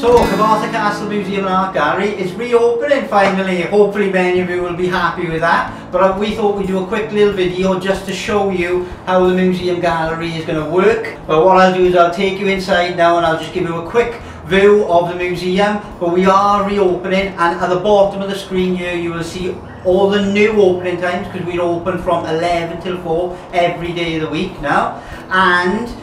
So, Cyfarthfa Castle Museum and Art Gallery is reopening finally. Hopefully many of you will be happy with that. But we thought we'd do a quick little video just to show you how the museum gallery is going to work. But what I'll do is I'll take you inside now and I'll just give you a quick view of the museum. But we are reopening, and at the bottom of the screen here you will see all the new opening times, because we're open from 11 till 4 every day of the week now. And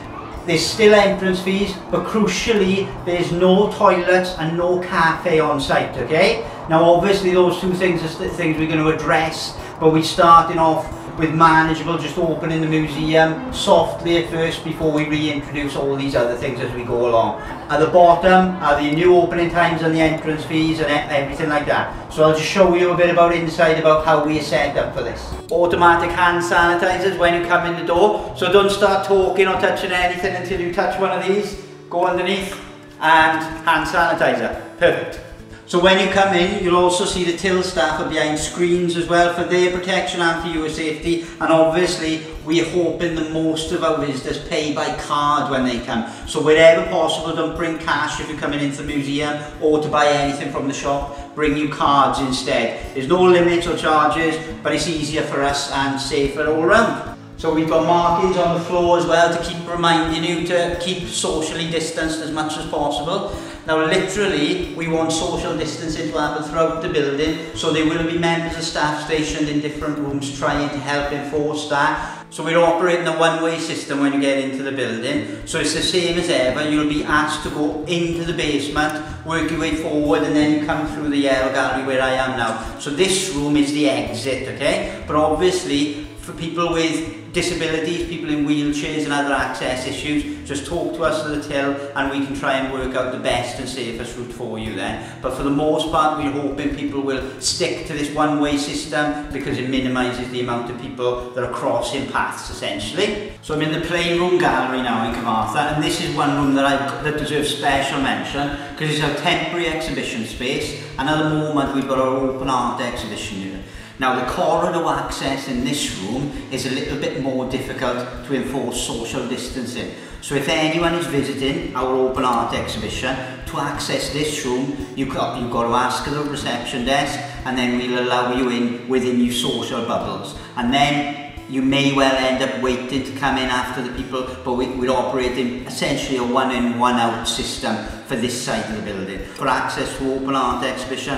there's still entrance fees, but crucially there's no toilets and no cafe on site, okay? Now obviously those two things are things we're going to address, but we're starting off with manageable, just opening the museum softly at first before we reintroduce all these other things as we go along. At the bottom are the new opening times and the entrance fees and everything like that. So I'll just show you a bit about inside, about how we are set up for this. Automatic hand sanitizers when you come in the door, so don't start talking or touching anything until you touch one of these. Go underneath and hand sanitizer. Perfect. So when you come in, you'll also see the till staff are behind screens as well for their protection and for your safety. And obviously, we're hoping that most of our visitors pay by card when they come. So wherever possible, don't bring cash if you're coming into the museum or to buy anything from the shop. Bring you cards instead. There's no limits or charges, but it's easier for us and safer all around. So we've got markings on the floor as well to keep reminding you to keep socially distanced as much as possible. Now literally, we want social distancing to happen throughout the building, so there will be members of staff stationed in different rooms trying to help enforce that. So we're operating a one-way system when you get into the building. So it's the same as ever, you'll be asked to go into the basement, work your way forward, and then you come through the yellow gallery where I am now. So this room is the exit, okay? But obviously, for people with disabilities, people in wheelchairs and other access issues, just talk to us at the till and we can try and work out the best and safest route for you then. But for the most part, we're hoping people will stick to this one-way system because it minimises the amount of people that are crossing paths essentially. So I'm in the Playroom Gallery now in Cyfarthfa, and this is one room that deserves special mention because it's our temporary exhibition space, and at the moment we've got our open art exhibition here. Now the corridor access in this room is a little bit more difficult to enforce social distancing. So if anyone is visiting our open art exhibition, to access this room, you've got to ask at the reception desk, and then we'll allow you in within your social bubbles. And then you may well end up waiting to come in after the people, but we're operating essentially a one-in, one-out system for this side of the building. For access to open art exhibition,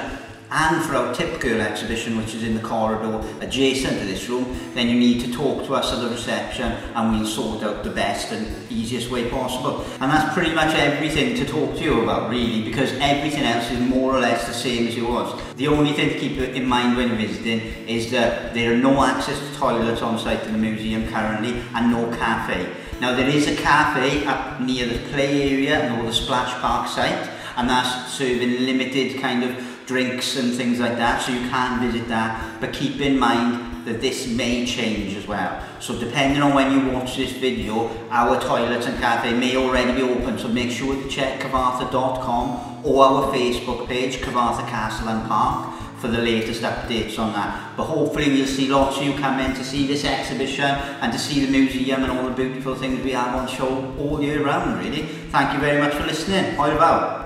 and for our Tip Girl exhibition, which is in the corridor adjacent to this room, then you need to talk to us at the reception and we'll sort out the best and easiest way possible. And that's pretty much everything to talk to you about really, because everything else is more or less the same as it was. The only thing to keep in mind when visiting is that there are no access to toilets on site in the museum currently, and no cafe. Now there is a cafe up near the play area or the splash park site, and that's serving limited kind of drinks and things like that, so you can visit that, but keep in mind that this may change as well. So depending on when you watch this video, our toilets and cafe may already be open, so make sure to check cyfarthfa.com or our Facebook page, Cyfarthfa Castle and Park, for the latest updates on that. But hopefully we'll see lots of you come in to see this exhibition and to see the museum and all the beautiful things we have on show all year round really. Thank you very much for listening. Au revoir.